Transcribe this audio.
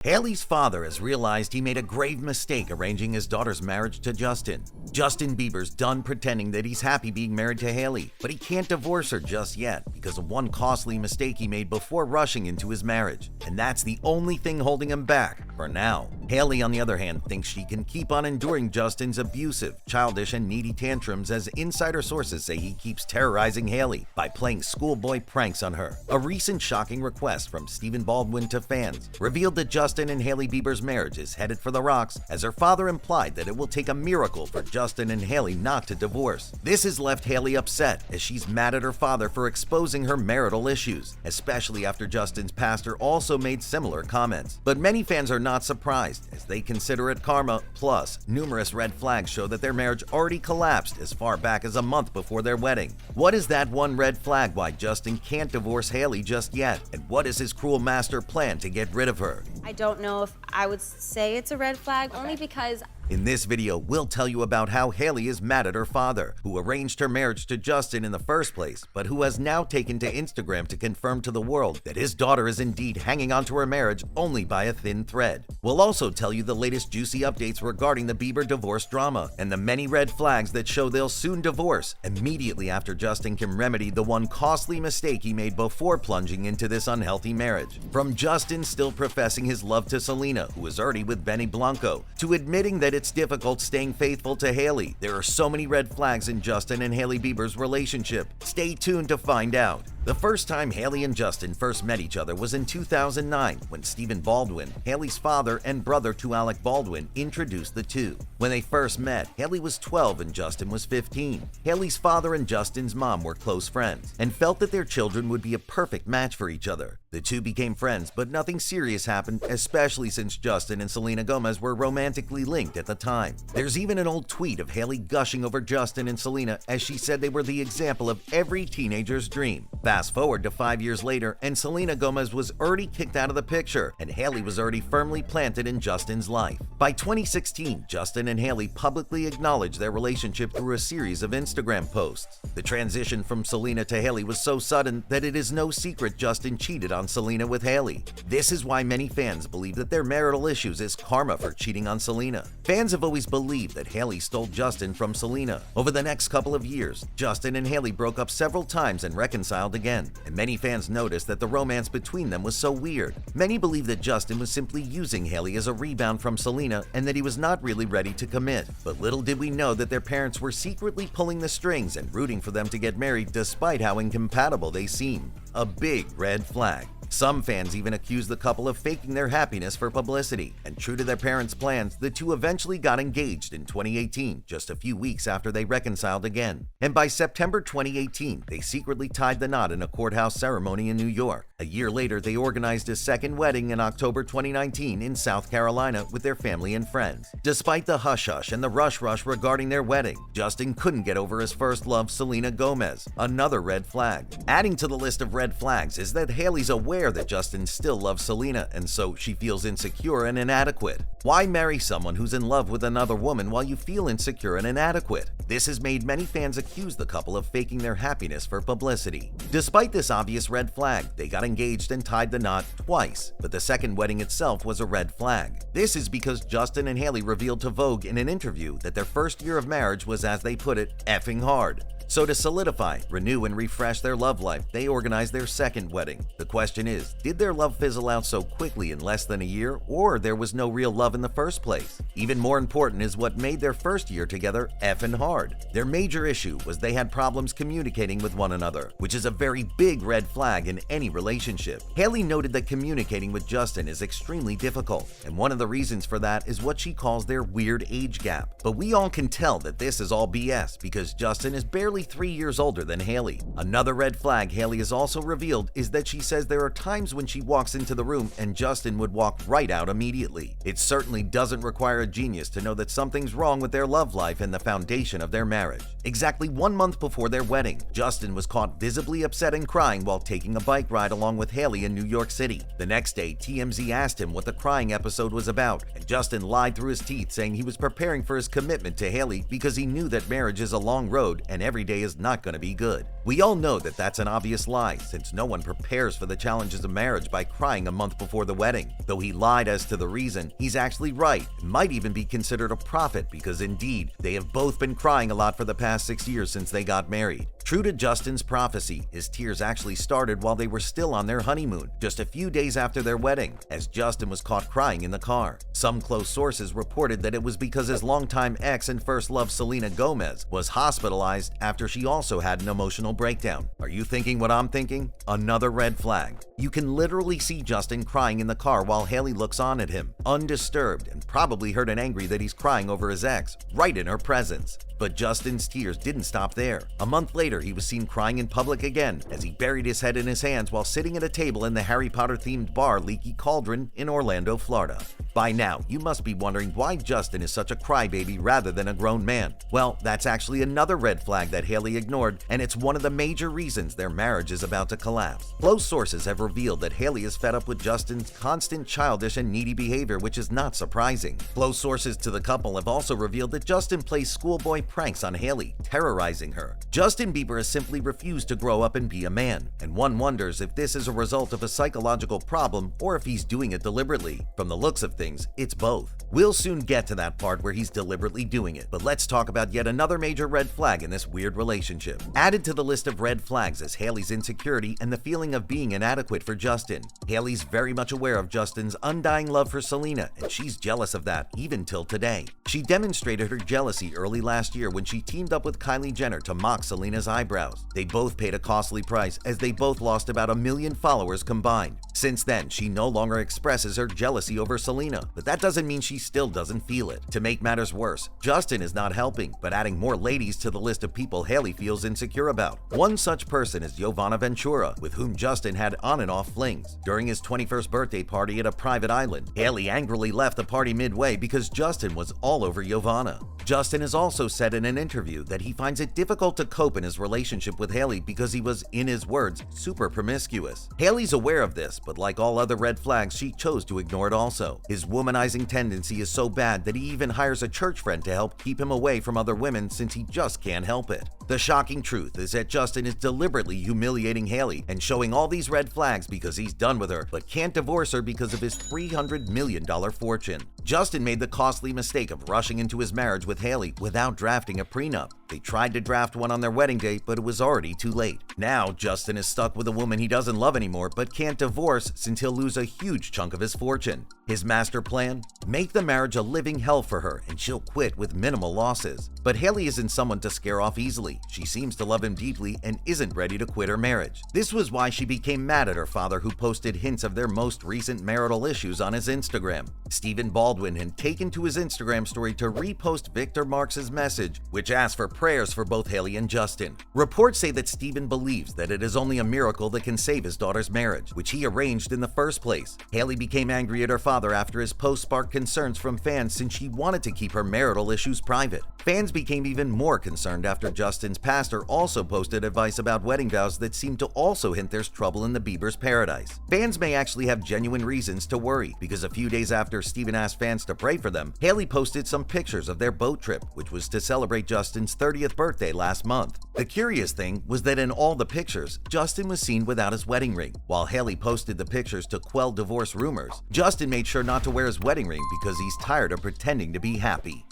Hailey's father has realized he made a grave mistake arranging his daughter's marriage to Justin. Justin Bieber's done pretending that he's happy being married to Hailey, but he can't divorce her just yet because of one costly mistake he made before rushing into his marriage. And that's the only thing holding him back, for now. Hailey, on the other hand, thinks she can keep on enduring Justin's abusive, childish, and needy tantrums as insider sources say he keeps terrorizing Hailey by playing schoolboy pranks on her. A recent shocking request from Stephen Baldwin to fans revealed that Justin and Hailey Bieber's marriage is headed for the rocks, as her father implied that it will take a miracle for Justin and Hailey not to divorce. This has left Hailey upset, as she's mad at her father for exposing her marital issues, especially after Justin's pastor also made similar comments. But many fans are not surprised, as they consider it karma. Plus, numerous red flags show that their marriage already collapsed as far back as a month before their wedding. What is that one red flag why Justin can't divorce Hailey just yet? And what is his cruel master plan to get rid of her? I don't know if I would say it's a red flag, only because in this video, we'll tell you about how Hailey is mad at her father, who arranged her marriage to Justin in the first place, but who has now taken to Instagram to confirm to the world that his daughter is indeed hanging onto her marriage only by a thin thread. We'll also tell you the latest juicy updates regarding the Bieber divorce drama and the many red flags that show they'll soon divorce immediately after Justin can remedy the one costly mistake he made before plunging into this unhealthy marriage. From Justin still professing his love to Selena, who is already with Benny Blanco, to admitting that it's difficult staying faithful to Hailey. There are so many red flags in Justin and Hailey Bieber's relationship. Stay tuned to find out. The first time Hailey and Justin first met each other was in 2009, when Stephen Baldwin, Hailey's father and brother to Alec Baldwin, introduced the two. When they first met, Hailey was 12 and Justin was 15. Hailey's father and Justin's mom were close friends and felt that their children would be a perfect match for each other. The two became friends, but nothing serious happened, especially since Justin and Selena Gomez were romantically linked at the time. There's even an old tweet of Hailey gushing over Justin and Selena, as she said they were the example of every teenager's dream. Fast forward to 5 years later, and Selena Gomez was already kicked out of the picture, and Hailey was already firmly planted in Justin's life. By 2016, Justin and Hailey publicly acknowledged their relationship through a series of Instagram posts. The transition from Selena to Hailey was so sudden that it is no secret Justin cheated on Selena with Hailey. This is why many fans believe that their marital issues is karma for cheating on Selena. Fans have always believed that Hailey stole Justin from Selena. Over the next couple of years, Justin and Hailey broke up several times and reconciled again, and many fans noticed that the romance between them was so weird. Many believe that Justin was simply using Hailey as a rebound from Selena and that he was not really ready to commit. But little did we know that their parents were secretly pulling the strings and rooting for them to get married despite how incompatible they seemed. A big red flag. Some fans even accused the couple of faking their happiness for publicity, and true to their parents' plans, the two eventually got engaged in 2018, just a few weeks after they reconciled again. And by September 2018, they secretly tied the knot in a courthouse ceremony in New York. A year later, they organized a second wedding in October 2019 in South Carolina with their family and friends. Despite the hush-hush and the rush-rush regarding their wedding, Justin couldn't get over his first love, Selena Gomez, another red flag. Adding to the list of red flags is that Hailey's aware that Justin still loves Selena, and so she feels insecure and inadequate. Why marry someone who's in love with another woman while you feel insecure and inadequate? This has made many fans accuse the couple of faking their happiness for publicity. Despite this obvious red flag, they got engaged and tied the knot twice, but the second wedding itself was a red flag. This is because Justin and Hailey revealed to Vogue in an interview that their first year of marriage was, as they put it, effing hard. So to solidify, renew, and refresh their love life, they organized their second wedding. The question is, did their love fizzle out so quickly in less than a year, or there was no real love in the first place? Even more important is what made their first year together effing hard. Their major issue was they had problems communicating with one another, which is a very big red flag in any relationship. Hailey noted that communicating with Justin is extremely difficult, and one of the reasons for that is what she calls their weird age gap. But we all can tell that this is all BS, because Justin is barely 3 years older than Hailey. Another red flag Hailey has also revealed is that she says there are times when she walks into the room and Justin would walk right out immediately. It certainly doesn't require a genius to know that something's wrong with their love life and the foundation of their marriage. Exactly 1 month before their wedding, Justin was caught visibly upset and crying while taking a bike ride along along with Hailey in New York City. The next day, TMZ asked him what the crying episode was about, and Justin lied through his teeth, saying he was preparing for his commitment to Hailey because he knew that marriage is a long road and every day is not going to be good. We all know that that's an obvious lie, since no one prepares for the challenges of marriage by crying a month before the wedding. Though he lied as to the reason, he's actually right and might even be considered a prophet because indeed, they have both been crying a lot for the past 6 years since they got married. True to Justin's prophecy, his tears actually started while they were still on their honeymoon, just a few days after their wedding, as Justin was caught crying in the car. Some close sources reported that it was because his longtime ex and first love Selena Gomez was hospitalized after she also had an emotional breakdown. Are you thinking what I'm thinking? Another red flag. You can literally see Justin crying in the car while Hailey looks on at him, undisturbed, and probably hurt and angry that he's crying over his ex, right in her presence. But Justin's tears didn't stop there. A month later, he was seen crying in public again as he buried his head in his hands while sitting at a table in the Harry Potter-themed bar Leaky Cauldron in Orlando, Florida. By now, you must be wondering why Justin is such a crybaby rather than a grown man. Well, that's actually another red flag that Hailey ignored, and it's one of the major reasons their marriage is about to collapse. Close sources have revealed that Hailey is fed up with Justin's constant childish and needy behavior, which is not surprising. Close sources to the couple have also revealed that Justin plays schoolboy pranks on Hailey, terrorizing her. Justin Bieber has simply refused to grow up and be a man, and one wonders if this is a result of a psychological problem or if he's doing it deliberately. From the looks of things, it's both. We'll soon get to that part where he's deliberately doing it, but let's talk about yet another major red flag in this weird relationship. Added to the list of red flags is Hailey's insecurity and the feeling of being inadequate for Justin. Hailey's very much aware of Justin's undying love for Selena, and she's jealous of that even till today. She demonstrated her jealousy early last year when she teamed up with Kylie Jenner to mock Selena's eyebrows. They both paid a costly price as they both lost about 1 million followers combined. Since then, she no longer expresses her jealousy over Selena, but that doesn't mean she still doesn't feel it. To make matters worse, Justin is not helping, but adding more ladies to the list of people Hailey feels insecure about. One such person is Giovanna Ventura, with whom Justin had on and off flings. During his 21st birthday party at a private island, Hailey angrily left the party midway because Justin was all over Giovanna. Justin has also said in an interview that he finds it difficult to cope in his relationship with Hailey because he was, in his words, super promiscuous. Hailey's aware of this, but like all other red flags, she chose to ignore it also. His womanizing tendency is so bad that he even hires a church friend to help keep him away from other women since he just can't help it. The shocking truth is that Justin is deliberately humiliating Hailey and showing all these red flags because he's done with her, but can't divorce her because of his $300 million fortune. Justin made the costly mistake of rushing into his marriage with Hailey without drafting a prenup. They tried to draft one on their wedding day, but it was already too late. Now, Justin is stuck with a woman he doesn't love anymore, but can't divorce since he'll lose a huge chunk of his fortune. His master plan? Make the marriage a living hell for her and she'll quit with minimal losses. But Hailey isn't someone to scare off easily. She seems to love him deeply and isn't ready to quit her marriage. This was why she became mad at her father, who posted hints of their most recent marital issues on his Instagram. Stephen Baldwin had taken to his Instagram story to repost Victor Marx's message, which asked for prayers for both Hailey and Justin. Reports say that Stephen believes that it is only a miracle that can save his daughter's marriage, which he arranged in the first place. Hailey became angry at her father after his post sparked concerns from fans since she wanted to keep her marital issues private. Fans became even more concerned after Justin's pastor also posted advice about wedding vows that seemed to also hint there's trouble in the Bieber's paradise. Fans may actually have genuine reasons to worry, because a few days after Stephen asked fans to pray for them, Hailey posted some pictures of their boat trip, which was to celebrate Justin's 30th birthday last month. The curious thing was that in all the pictures, Justin was seen without his wedding ring. While Hailey posted the pictures to quell divorce rumors, Justin made sure not to wear his wedding ring because he's tired of pretending to be happy.